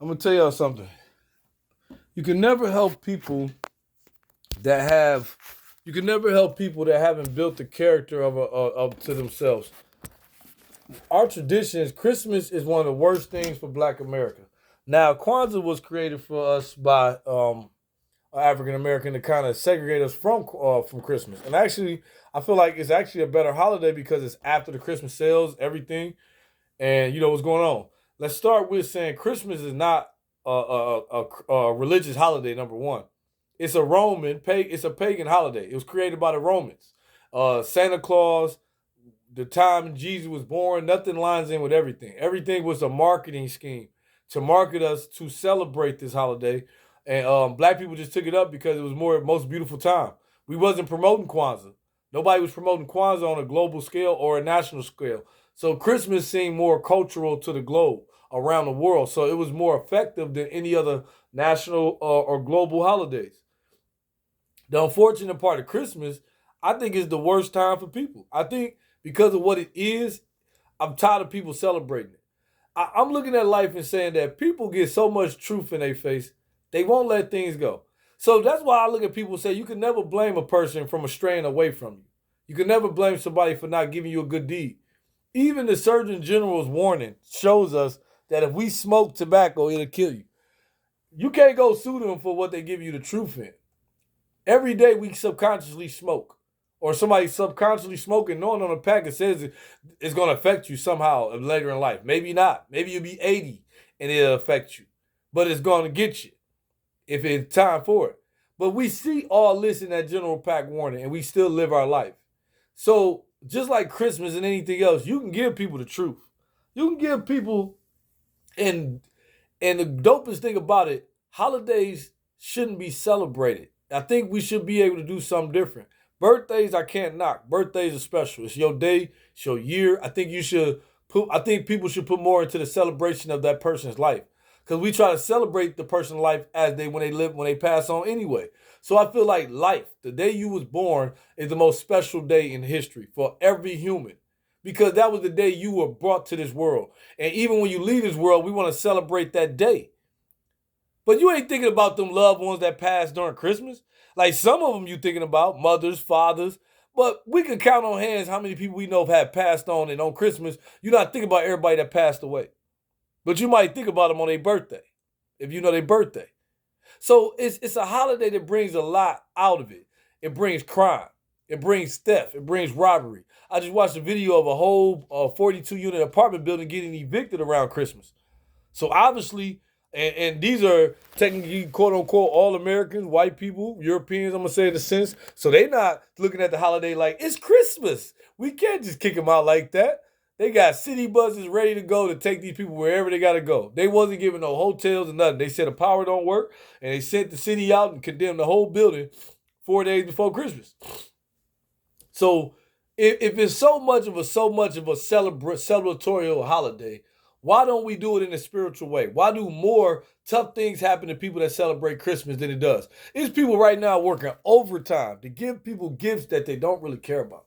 I'm gonna tell y'all something. You can never help people that have. You can never help people that haven't built the character of to themselves. Our traditions, Christmas is one of the worst things for Black America. Now, Kwanzaa was created for us by African American to kind of segregate us from Christmas. And actually, I feel like it's actually a better holiday because it's after the Christmas sales, everything, and you know what's going on. Let's start with saying Christmas is not a religious holiday. Number one, it's a it's a pagan holiday. It was created by the Romans. Santa Claus, the time Jesus was born, nothing lines in with everything. Everything was a marketing scheme to market us to celebrate this holiday, and Black people just took it up because it was most beautiful time. We wasn't promoting Kwanzaa. Nobody was promoting Kwanzaa on a global scale or a national scale. So Christmas seemed more cultural to the globe around the world. So it was more effective than any other national or global holidays. The unfortunate part of Christmas, I think, is the worst time for people. I think because of what it is, I'm tired of people celebrating it. I'm looking at life and saying that people get so much truth in their face, they won't let things go. So that's why I look at people and say you can never blame a person from straying away from you. You can never blame somebody for not giving you a good deed. Even the Surgeon General's warning shows us that if we smoke tobacco, it'll kill you. You can't go sue them for what they give you the truth in. Every day we subconsciously smoke, or somebody subconsciously smoking, knowing on the pack it says it's going to affect you somehow later in life. Maybe not. Maybe you'll be 80 and it'll affect you, but it's going to get you if it's time for it. But we see all this in that general pack warning, and we still live our life. So just like Christmas and anything else, you can give people the truth. You can give people, and the dopest thing about it, holidays shouldn't be celebrated. I think we should be able to do something different. Birthdays, I can't knock. Birthdays are special. It's your day, it's your year. I think people should put more into the celebration of that person's life. Because we try to celebrate the person's life as when they pass on anyway. So I feel like life, the day you was born, is the most special day in history for every human. Because that was the day you were brought to this world. And even when you leave this world, we want to celebrate that day. But you ain't thinking about them loved ones that passed during Christmas. Like some of them you thinking about, mothers, fathers. But we can count on hands how many people we know have passed on, and on Christmas, you're not thinking about everybody that passed away. But you might think about them on their birthday, if you know their birthday. So it's a holiday that brings a lot out of it. It brings crime. It brings theft. It brings robbery. I just watched a video of a whole 42-unit apartment building getting evicted around Christmas. So obviously, and these are technically quote unquote all Americans, white people, Europeans, I'm gonna say in a sense. So they're not looking at the holiday like it's Christmas. We can't just kick them out like that. They got city buses ready to go to take these people wherever they gotta go. They wasn't giving no hotels or nothing. They said the power don't work, and they sent the city out and condemned the whole building 4 days before Christmas. So if it's so much of a celebratory holiday, why don't we do it in a spiritual way? Why do more tough things happen to people that celebrate Christmas than it does? There's people right now working overtime to give people gifts that they don't really care about.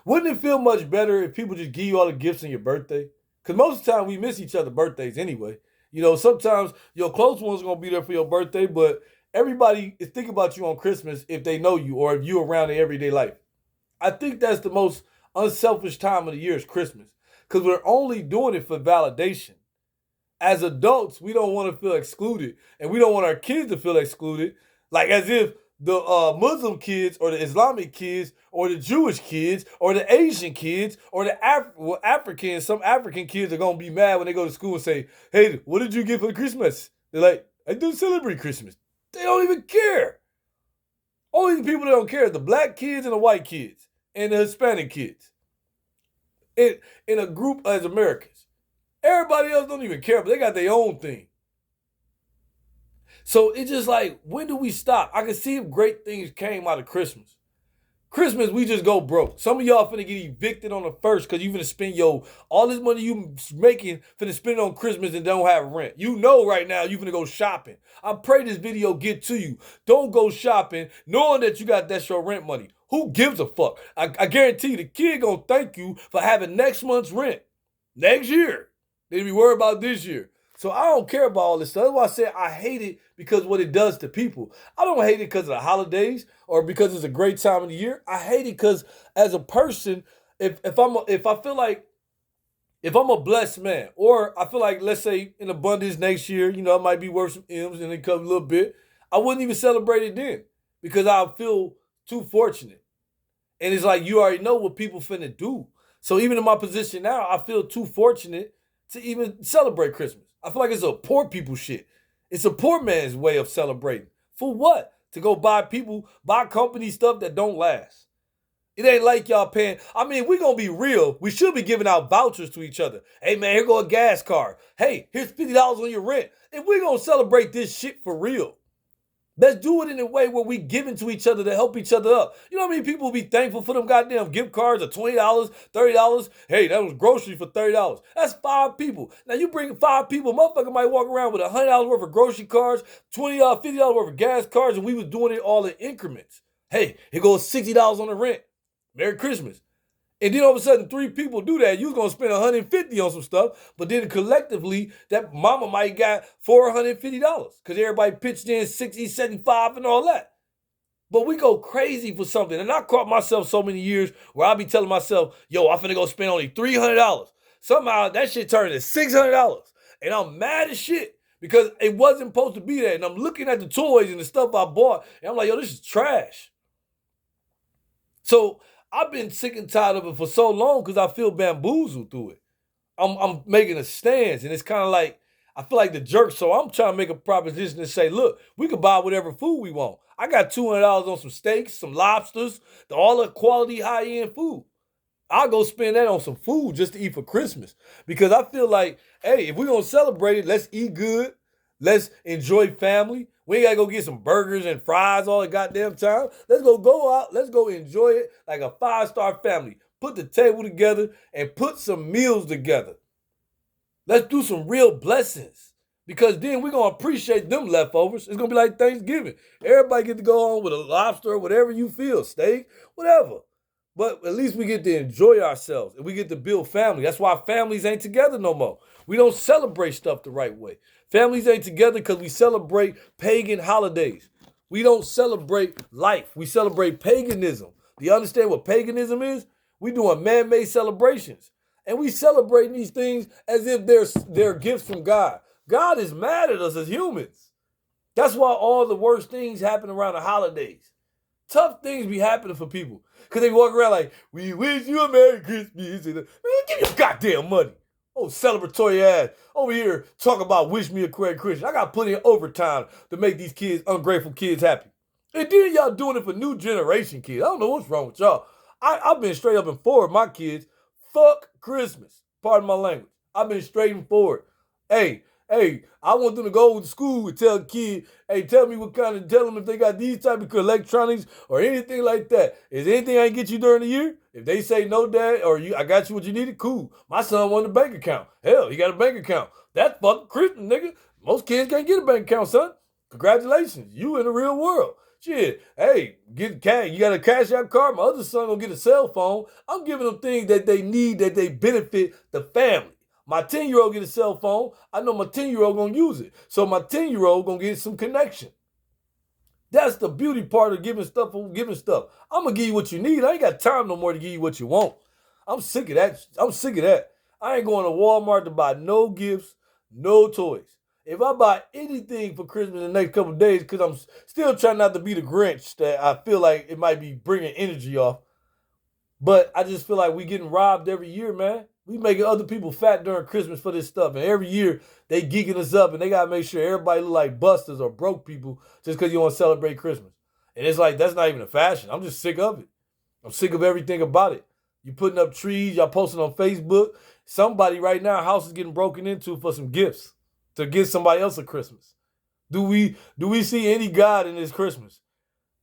Wouldn't it feel much better if people just give you all the gifts on your birthday? Because most of the time we miss each other's birthdays anyway. You know, sometimes your close ones are going to be there for your birthday, but everybody is thinking about you on Christmas if they know you or if you're around in everyday life. I think that's the most unselfish time of the year is Christmas, because we're only doing it for validation. As adults, we don't want to feel excluded, and we don't want our kids to feel excluded, like as if the Muslim kids or the Islamic kids or the Jewish kids or the Asian kids or the Africans, some African kids are going to be mad when they go to school and say, hey, what did you get for Christmas? They're like, I do celebrate Christmas. They don't even care. Only the people that don't care are the black kids and the white kids and the Hispanic kids in a group as Americans. Everybody else don't even care, but they got their own thing. So it's just like, when do we stop? I can see if great things came out of Christmas. Christmas, we just go broke. Some of y'all finna get evicted on the first because you finna spend all this money you making finna spend it on Christmas and don't have rent. You know right now you finna go shopping. I pray this video get to you. Don't go shopping knowing that that's your rent money. Who gives a fuck? I guarantee you the kid gonna thank you for having next month's rent. Next year. They be worried about this year. So I don't care about all this stuff. That's why I said I hate it because what it does to people. I don't hate it because of the holidays or because it's a great time of the year. I hate it because as a person, if I feel like if I'm a blessed man, or I feel like, let's say, in abundance next year, it might be worth some M's and it comes a little bit, I wouldn't even celebrate it then because I feel too fortunate. And it's like you already know what people finna do. So even in my position now, I feel too fortunate to even celebrate Christmas. I feel like it's a poor people shit. It's a poor man's way of celebrating. For what? To go buy company stuff that don't last. It ain't like y'all paying. I mean, we gonna be real. We should be giving out vouchers to each other. Hey man, here go a gas card. Hey, here's $50 on your rent. If we gonna celebrate this shit for real, let's do it in a way where we giving to each other to help each other up. You know what I mean? People will be thankful for them goddamn gift cards of $20, $30. Hey, that was groceries for $30. That's 5 people. Now you bring 5 people, motherfucker might walk around with $100 worth of grocery cards, $20, $50 worth of gas cards, and we was doing it all in increments. Hey, here goes $60 on the rent. Merry Christmas. And then all of a sudden, 3 people do that. You was gonna spend $150 on some stuff, but then collectively, that mama might got $450 because everybody pitched in 60, 75 and all that. But we go crazy for something. And I caught myself so many years where I be telling myself, yo, I'm finna go spend only $300. Somehow that shit turned to $600. And I'm mad as shit because it wasn't supposed to be that. And I'm looking at the toys and the stuff I bought, and I'm like, yo, this is trash. So I've been sick and tired of it for so long because I feel bamboozled through it. I'm making a stance, and it's kind of like I feel like the jerk. So I'm trying to make a proposition to say, look, we can buy whatever food we want. I got $200 on some steaks, some lobsters, all the quality high end food. I'll go spend that on some food just to eat for Christmas because I feel like, hey, if we're gonna celebrate it, let's eat good, let's enjoy family. We ain't gotta go get some burgers and fries all the goddamn time. Let's go out. Let's go enjoy it like a 5-star family. Put the table together and put some meals together. Let's do some real blessings because then we're gonna appreciate them leftovers. It's gonna be like Thanksgiving. Everybody get to go on with a lobster or whatever you feel, steak, whatever. But at least we get to enjoy ourselves and we get to build family. That's why families ain't together no more. We don't celebrate stuff the right way. Families ain't together because we celebrate pagan holidays. We don't celebrate life. We celebrate paganism. Do you understand what paganism is? We doing man-made celebrations. And we celebrating these things as if they're gifts from God. God is mad at us as humans. That's why all the worst things happen around the holidays. Tough things be happening for people. Because they walk around like, we wish you a Merry Christmas. Man, give your goddamn money. Oh, celebratory ass. Over here talking about wish me a Merry Christmas. I got plenty of overtime to make these kids, ungrateful kids, happy. And then y'all doing it for new generation kids. I don't know what's wrong with y'all. I've been straight up and forward my kids. Fuck Christmas. Pardon my language. I've been straight and forward. Hey, I want them to go to school and tell kids, hey, tell me what kind of, tell them if they got these type of electronics or anything like that. Is there anything I can get you during the year? If they say no, dad, or I got you what you needed, cool. My son wanted a bank account. Hell, he got a bank account. That's fucking Christmas, nigga. Most kids can't get a bank account, son. Congratulations. You in the real world. Shit, hey, get cash. You got a Cash App card? My other son gonna get a cell phone. I'm giving them things that they need, that they benefit the family. My 10-year-old get a cell phone. I know my 10-year-old gonna use it. So my 10-year-old gonna get some connection. That's the beauty part of giving stuff. I'm gonna give you what you need. I ain't got time no more to give you what you want. I'm sick of that. I ain't going to Walmart to buy no gifts, no toys. If I buy anything for Christmas in the next couple of days, because I'm still trying not to be the Grinch that I feel like it might be bringing energy off. But I just feel like we getting robbed every year, man. We making other people fat during Christmas for this stuff. And every year they geeking us up and they got to make sure everybody look like busters or broke people just because you want to celebrate Christmas. And it's like, that's not even a fashion. I'm just sick of it. I'm sick of everything about it. You putting up trees, y'all posting on Facebook. Somebody right now, house is getting broken into for some gifts to give somebody else a Christmas. Do we see any God in this Christmas?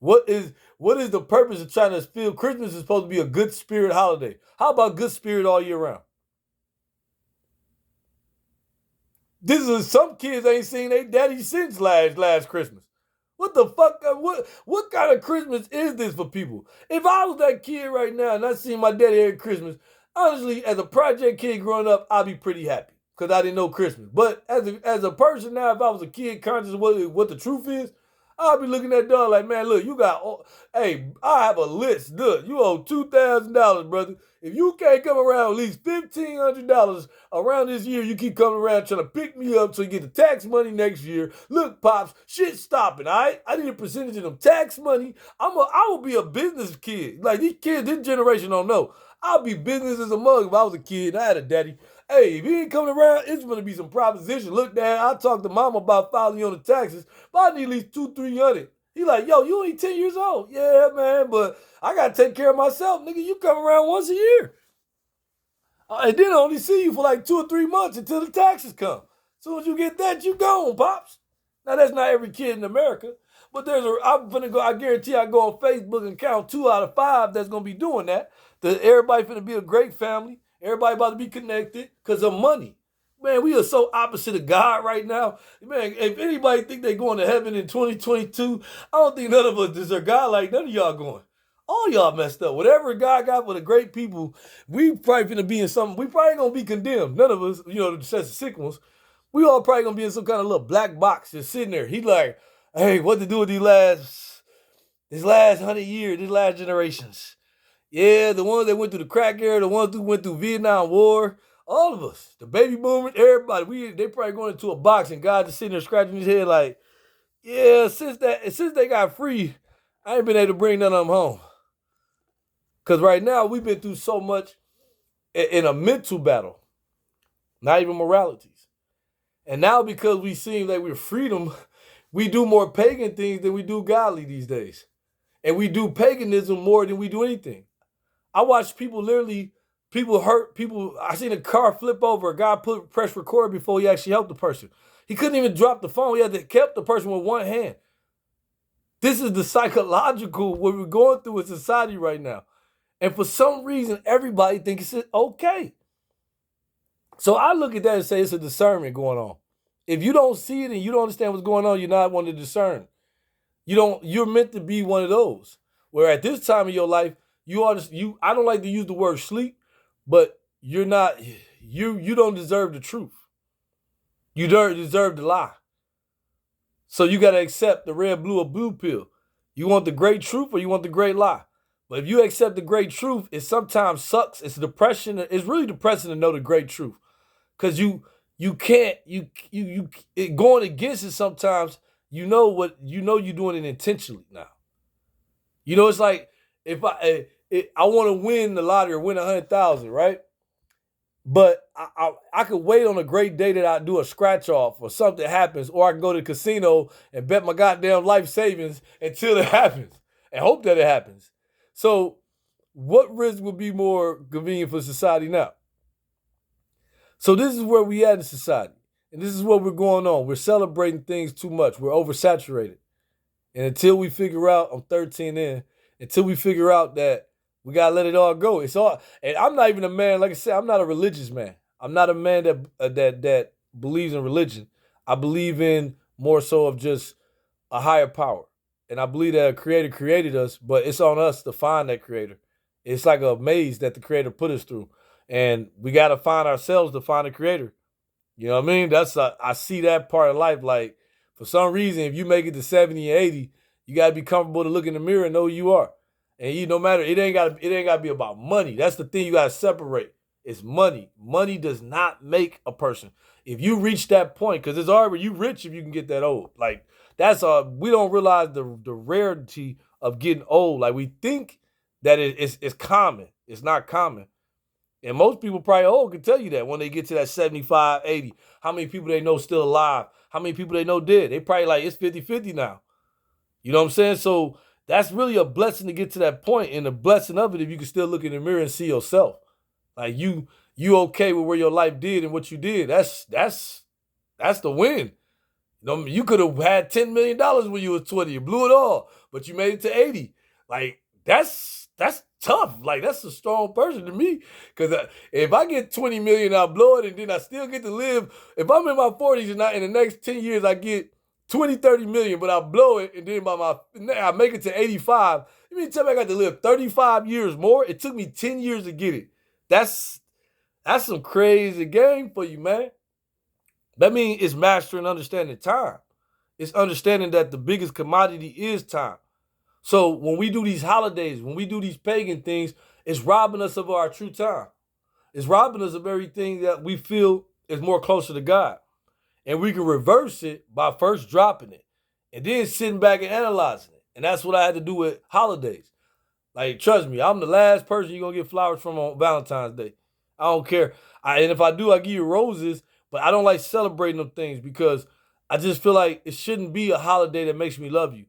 What is the purpose of trying to feel Christmas is supposed to be a good spirit holiday? How about good spirit all year round? Some kids ain't seen their daddy since last Christmas. What the fuck? What kind of Christmas is this for people? If I was that kid right now and I seen my daddy every Christmas, honestly, as a project kid growing up, I'd be pretty happy. because I didn't know Christmas. But as a person now, if I was a kid conscious of what the truth is, I'll be looking at dog like, man, look, you got, hey, I have a list. Look, you owe $2,000, brother. If you can't come around at least $1,500 around this year, you keep coming around trying to pick me up so you get the tax money next year. Look, Pops, shit's stopping, all right? I need a percentage of them tax money. I will be a business kid. Like, these kids, this generation don't know. I'll be business as a mug if I was a kid and I had a daddy. Hey, if he ain't coming around, it's gonna be some proposition. Look, Dad, I talked to Mama about filing you on the taxes, but I need at least 200-300. He like, yo, you ain't 10 years old. Yeah, man, but I gotta take care of myself, nigga. You come around once a year. And then I only see you for like 2 or 3 months until the taxes come. As soon as you get that, you gone, Pops. Now, that's not every kid in America, but I'm gonna go, I guarantee I go on Facebook and count 2 out of 5 that's gonna be doing that. Everybody finna be a great family. Everybody about to be connected because of money. Man, we are so opposite of God right now. Man, if anybody think they going to heaven in 2022, I don't think none of us deserve God like none of y'all going. All y'all messed up. Whatever God got for the great people, we probably finna be in something. We probably gonna be condemned. None of us, the sick ones. We all probably gonna be in some kind of little black box just sitting there. He like, hey, what to do with these last 100 years, these last generations? Yeah, the ones that went through the crack era, the ones who went through Vietnam War, all of us, the baby boomers, everybody, they probably going into a box and God just sitting there scratching his head like, yeah, since they got free, I ain't been able to bring none of them home. Because right now we've been through so much in a mental battle, not even moralities. And now because we seem like we're freedom, we do more pagan things than we do godly these days. And we do paganism more than we do anything. I watched people hurt people. I seen a car flip over. A guy press record before he actually helped the person. He couldn't even drop the phone. He had to keep the person with one hand. This is the psychological what we're going through in society right now. And for some reason, everybody thinks it's okay. So I look at that and say it's a discernment going on. If you don't see it and you don't understand what's going on, you're not one to discern. You're meant to be one of those. Where at this time of your life, I don't like to use the word sleep, but you don't deserve the truth. You deserve the lie. So you got to accept the red, blue, or blue pill. You want the great truth or you want the great lie? But if you accept the great truth, it sometimes sucks. It's depression. It's really depressing to know the great truth. Because you can't, going against it sometimes, you're doing it intentionally now. It's like if I want to win the lottery or win 100,000, right? But I could wait on a great day that I do a scratch off or something happens, or I can go to the casino and bet my goddamn life savings until it happens and hope that it happens. So what risk would be more convenient for society now? So this is where we at in society. And this is what we're going on. We're celebrating things too much. We're oversaturated. And until we figure out, I'm 13 in, until we figure out that we got to let it all go. It's all, and I'm not even a man, like I said, I'm not a religious man. I'm not a man that believes in religion. I believe in more so of just a higher power. And I believe that a creator created us, but it's on us to find that creator. It's like a maze that the creator put us through. And we got to find ourselves to find a creator. You know what I mean? I see that part of life. Like, for some reason, if you make it to 70 or 80, you got to be comfortable to look in the mirror and know who you are. And no matter, it ain't got to be about money. That's the thing you got to separate. It's money. Money does not make a person. If you reach that point, because it's already, you rich if you can get that old. Like, we don't realize the rarity of getting old. Like, we think that it's common. It's not common. And most people probably old can tell you that when they get to that 75, 80. How many people they know still alive? How many people they know dead? They probably like, it's 50-50 now. You know what I'm saying? So that's really a blessing to get to that point. And the blessing of it, if you can still look in the mirror and see yourself. Like you okay with where your life did and what you did. That's the win. You could have had $10 million when you was 20. You blew it all, but you made it to 80. Like, that's tough. Like, that's a strong person to me. Because if I get 20 million, I'll blow it, and then I still get to live. If I'm in my 40s and in the next 10 years, I get 20, 30 million, but I blow it, and then I make it to 85. You mean tell me I got to live 35 years more? It took me 10 years to get it. That's some crazy game for you, man. That means it's mastering understanding time. It's understanding that the biggest commodity is time. So when we do these holidays, when we do these pagan things, it's robbing us of our true time. It's robbing us of everything that we feel is more closer to God. And we can reverse it by first dropping it and then sitting back and analyzing it. And that's what I had to do with holidays. Like, trust me, I'm the last person you're going to get flowers from on Valentine's Day. I don't care. And if I do, I give you roses, but I don't like celebrating them things because I just feel like it shouldn't be a holiday that makes me love you.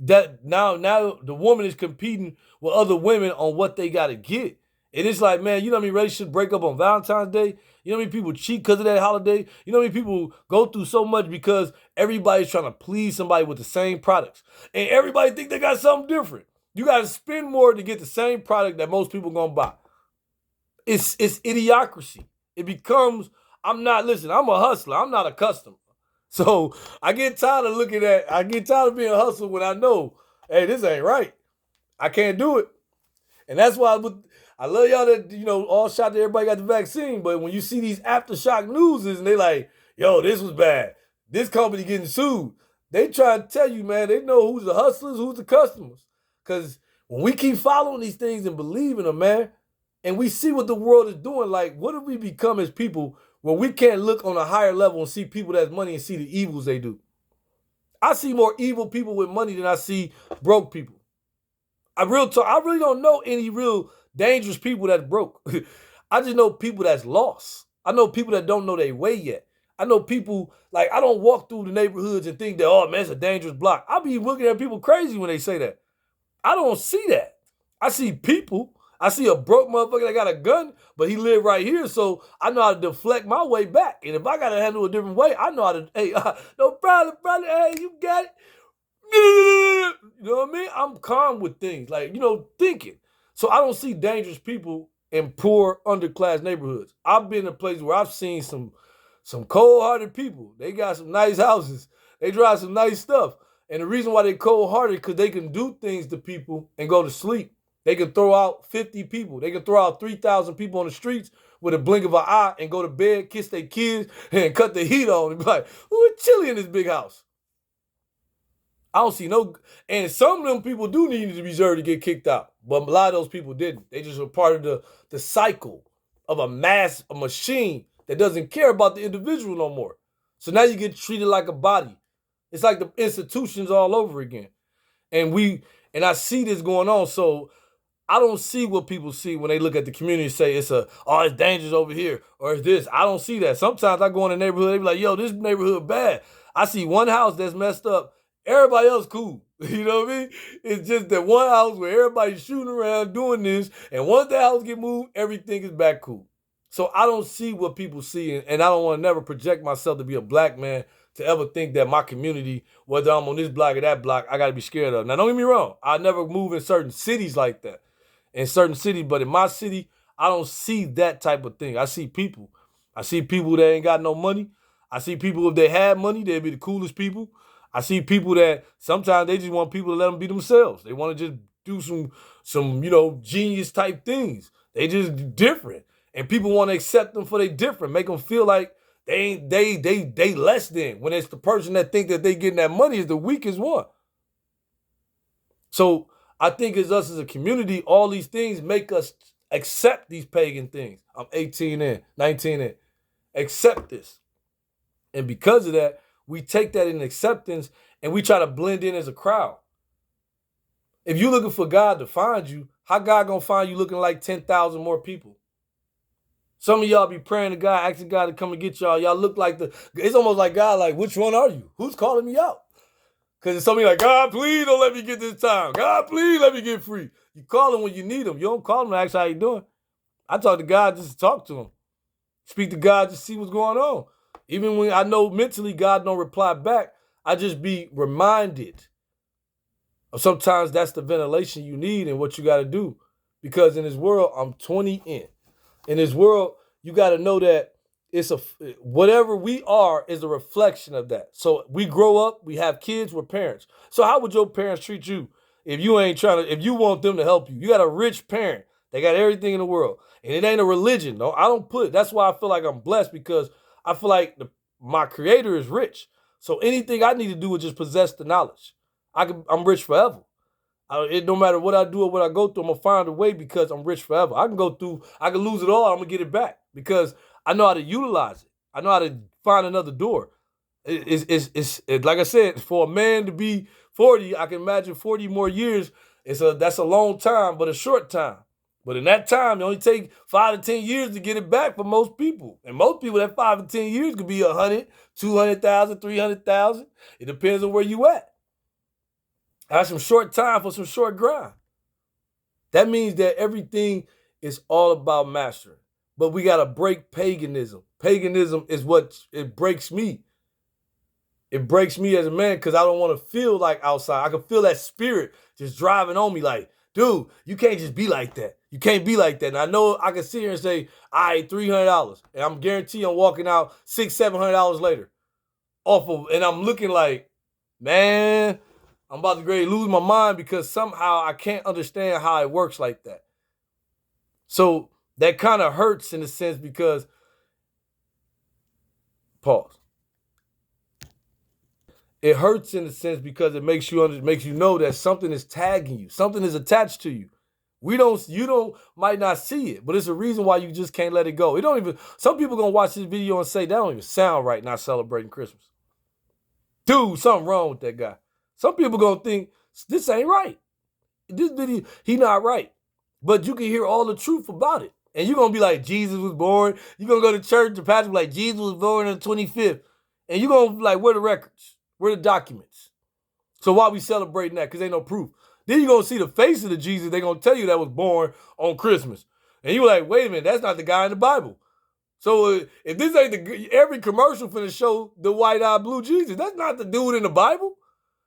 That now the woman is competing with other women on what they got to get. And it's like, man, you know how many relationships break up on Valentine's Day? You know how many people cheat because of that holiday? You know how many people go through so much because everybody's trying to please somebody with the same products. And everybody think they got something different. You got to spend more to get the same product that most people going to buy. It's idiocracy. It becomes, I'm a hustler. I'm not a customer. So I get tired of being a hustler when I know, hey, this ain't right. I can't do it. And that's why I love y'all that, all shot that everybody got the vaccine. But when you see these aftershock newses and they like, yo, this was bad. This company getting sued. They try to tell you, man, they know who's the hustlers, who's the customers. Because when we keep following these things and believing them, man, and we see what the world is doing, like, what do we become as people when we can't look on a higher level and see people that's money and see the evils they do? I see more evil people with money than I see broke people. I really don't know any real dangerous people that's broke. I just know people that's lost. I know people that don't know their way yet. I know people, like, I don't walk through the neighborhoods and think that, oh, man, it's a dangerous block. I be looking at people crazy when they say that. I don't see that. I see people. I see a broke motherfucker that got a gun, but he live right here, so I know how to deflect my way back. And if I got to handle a different way, I know how to, hey, no problem, brother, hey, you got it. You know what I mean? I'm calm with things, like, thinking. So I don't see dangerous people in poor underclass neighborhoods. I've been in places where I've seen some cold-hearted people. They got some nice houses. They drive some nice stuff. And the reason why they cold-hearted because they can do things to people and go to sleep. They can throw out 50 people. They can throw out 3,000 people on the streets with a blink of an eye and go to bed, kiss their kids, and cut the heat on and be like, ooh, it's chilly in this big house. I don't see no, and some of them people do need to be deserve to get kicked out, but a lot of those people didn't. They just were part of the cycle of a machine that doesn't care about the individual no more. So now you get treated like a body. It's like the institutions all over again. And I see this going on, so I don't see what people see when they look at the community and say it's dangerous over here, or it's this. I don't see that. Sometimes I go in the neighborhood, they be like, yo, this neighborhood bad. I see one house that's messed up. Everybody else cool. You know what I mean? It's just that one house where everybody's shooting around doing this, and once that house get moved, everything is back cool. So I don't see what people see, and I don't want to never project myself to be a black man to ever think that my community, whether I'm on this block or that block, I got to be scared of. Now, don't get me wrong. I never move in certain cities like that. In certain cities, but in my city, I don't see that type of thing. I see people. I see people that ain't got no money. I see people, if they had money, they'd be the coolest people. I see people that sometimes they just want people to let them be themselves. They want to just do some genius type things. They just different. And people want to accept them for they different, make them feel like they less than, when it's the person that think that they getting that money is the weakest one. So I think as us as a community, all these things make us accept these pagan things. I'm 18 in, 19 in. Accept this. And because of that, we take that in acceptance and we try to blend in as a crowd. If you're looking for God to find you, how God gonna find you looking like 10,000 more people? Some of y'all be praying to God, asking God to come and get y'all. Y'all look like it's almost like God, like, which one are you? Who's calling me out? Because it's somebody like, God, please don't let me get this time. God, please let me get free. You call him when you need him. You don't call him to ask how you doing. I talk to God just to talk to him. Speak to God to see what's going on. Even when I know mentally God don't reply back, I just be reminded of sometimes that's the ventilation you need and what you got to do. Because in this world, I'm 20 in. In this world, you got to know that whatever we are is a reflection of that. So we grow up, we have kids, we're parents. So how would your parents treat you if you want them to help you? You got a rich parent. They got everything in the world. And it ain't a religion. No, I don't that's why I feel like I'm blessed, because I feel like my creator is rich. So anything I need to do is just possess the knowledge. I'm rich forever. No matter what I do or what I go through, I'm gonna find a way because I'm rich forever. I can lose it all, I'm gonna get it back because I know how to utilize it. I know how to find another door. Like I said, for a man to be 40, I can imagine 40 more years. That's a long time, but a short time. But in that time, it only take 5 to 10 years to get it back for most people. And most people, that 5 to 10 years could be 100, 200,000, 300,000. It depends on where you at. That's some short time for some short grind. That means that everything is all about mastering. But we got to break paganism. Paganism is what it breaks me. It breaks me as a man because I don't want to feel like outside. I can feel that spirit just driving on me like, dude, you can't just be like that. You can't be like that. And I know I can sit here and say, all right, $300. And I'm guaranteed I'm walking out $600, $700 later. And I'm looking like, man, I'm about to lose my mind because somehow I can't understand how it works like that. So that kind of hurts in a sense because, pause. It hurts in a sense because it makes you know that something is tagging you, something is attached to you. You might not see it, but it's a reason why you just can't let it go. Some people gonna watch this video and say that don't even sound right, not celebrating Christmas. Dude, something wrong with that guy. Some people gonna think this ain't right. This video, he not right. But you can hear all the truth about it. And you're gonna be like, Jesus was born. You're gonna go to church, the pastor be like, Jesus was born on the 25th. And you're gonna be like, where the records? Where the documents? So why we celebrating that? Because ain't no proof. Then you're gonna see the face of the Jesus, they're gonna tell you that was born on Christmas. And you're like, wait a minute, that's not the guy in the Bible. So if this ain't every commercial finna show the white-eyed blue Jesus, that's not the dude in the Bible.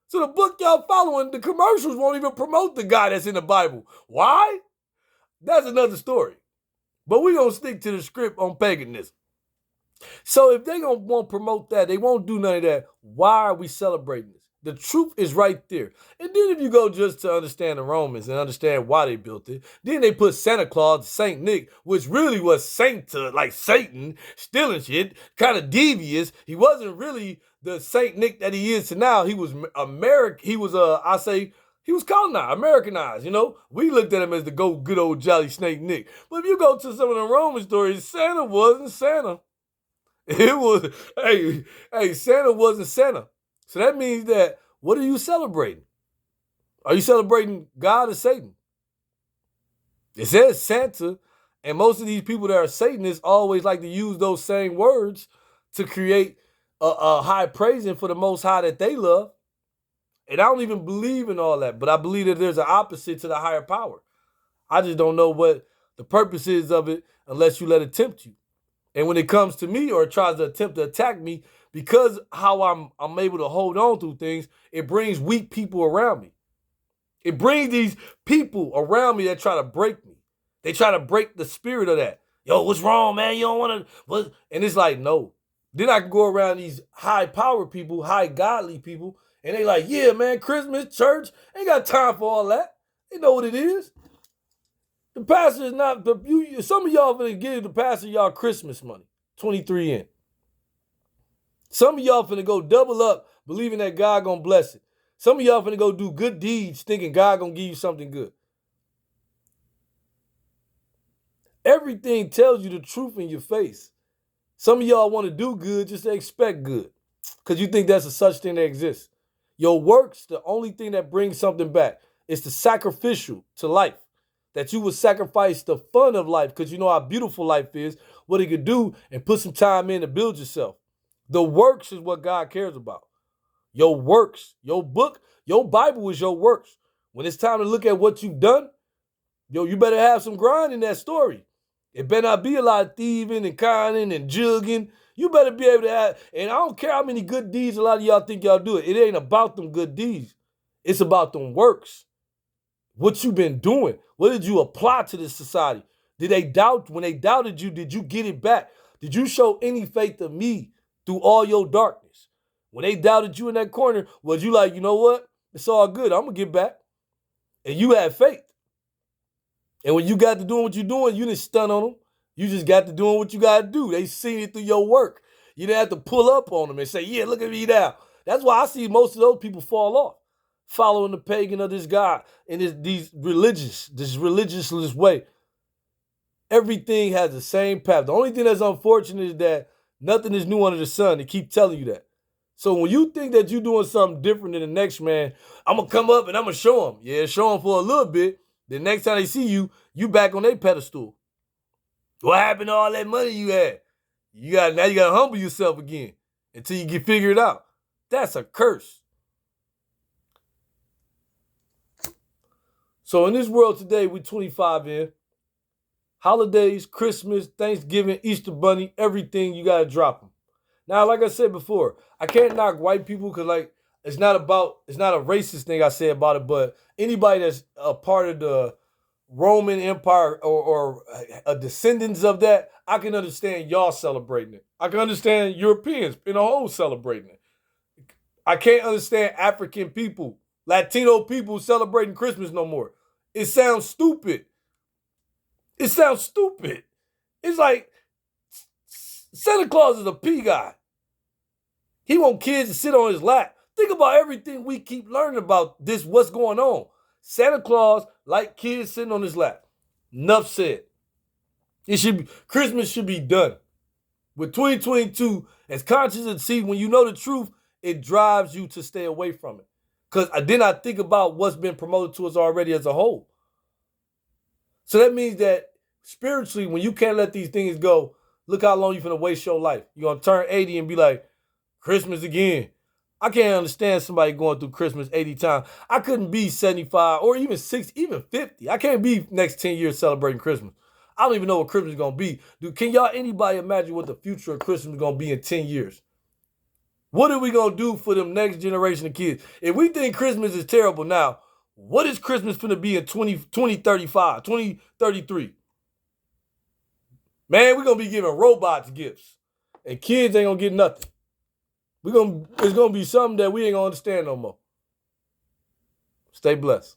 So the book y'all following, the commercials won't even promote the guy that's in the Bible. Why? That's another story. But we're gonna stick to the script on paganism. So if they won't promote that, they won't do none of that, why are we celebrating this? The truth is right there. And then if you go just to understand the Romans and understand why they built it, then they put Santa Claus, Saint Nick, which really was Santa, like Satan, stealing shit, kind of devious. He wasn't really the Saint Nick that he is to now. He was American. He was he was colonized, Americanized, you know? We looked at him as the good old jolly snake Nick. But if you go to some of the Roman stories, Santa wasn't Santa. It was, Santa wasn't Santa. So that means that, what are you celebrating? Are you celebrating God or Satan? It says Santa, and most of these people that are Satanists always like to use those same words to create a high praising for the Most High that they love. And I don't even believe in all that, but I believe that there's an opposite to the higher power. I just don't know what the purpose is of it unless you let it tempt you. And when it comes to me or it tries to attempt to attack me, because how I'm able to hold on through things, it brings weak people around me. It brings these people around me that try to break me. They try to break the spirit of that. Yo, what's wrong, man? You don't want to. And it's like, no. Then I can go around these high power people, high godly people, and they like, yeah, man, Christmas, church, ain't got time for all that. They know what it is. The pastor is not, some of y'all finna give the pastor y'all Christmas money, 23 in. Some of y'all finna go double up, believing that God gonna bless it. Some of y'all finna go do good deeds, thinking God gonna give you something good. Everything tells you the truth in your face. Some of y'all want to do good just to expect good, because you think that's a such thing that exists. Your works, the only thing that brings something back. It's the sacrificial to life. That you would sacrifice the fun of life because you know how beautiful life is, what it could do, and put some time in to build yourself. The works is what God cares about. Your works, your book, your Bible is your works. When it's time to look at what you've done, you better have some grind in that story. It better not be a lot of thieving and conning and jugging. You better be able to have, and I don't care how many good deeds a lot of y'all think y'all do it. It ain't about them good deeds. It's about them works. What you been doing? What did you apply to this society? Did they doubt? When they doubted you, did you get it back? Did you show any faith of me through all your darkness? When they doubted you in that corner, was you like, you know what? It's all good. I'm going to get back. And you had faith. And when you got to doing what you're doing, you didn't stun on them. You just got to doing what you got to do. They seen it through your work. You didn't have to pull up on them and say, yeah, look at me now. That's why I see most of those people fall off, following the pagan of this God in this religious way. Everything has the same path. The only thing that's unfortunate is that nothing is new under the sun. They keep telling you that. So when you think that you're doing something different than the next man, I'm going to come up and I'm going to show them. Yeah, show them for a little bit. The next time they see you, you back on their pedestal. What happened to all that money you had? Now you got to humble yourself again until you get figured out. That's a curse. So in this world today, we're 25 in. Holidays, Christmas, Thanksgiving, Easter Bunny, everything, you got to drop them. Now, like I said before, I can't knock white people because, it's not a racist thing I say about it, but anybody that's a part of the Roman Empire or a descendants of that, I can understand y'all celebrating it. I can understand Europeans in a whole celebrating it. I can't understand African people, Latino people celebrating Christmas no more. It sounds stupid. It's like Santa Claus is a pea guy. He want kids to sit on his lap. Think about everything we keep learning about this, what's going on. Santa Claus like kids sitting on his lap. Enough said. Christmas should be done. With 2022, as conscious as see, when you know the truth, it drives you to stay away from it. Because then I think about what's been promoted to us already as a whole. So that means that spiritually, when you can't let these things go, look how long you're going to waste your life. You're going to turn 80 and be like, Christmas again. I can't understand somebody going through Christmas 80 times. I couldn't be 75 or even 60, even 50. I can't be next 10 years celebrating Christmas. I don't even know what Christmas is going to be. Can anybody imagine what the future of Christmas is going to be in 10 years? What are we going to do for them next generation of kids? If we think Christmas is terrible now, what is Christmas going to be in 2035, 2033? Man, we're going to be giving robots gifts. And kids ain't going to get nothing. It's going to be something that we ain't going to understand no more. Stay blessed.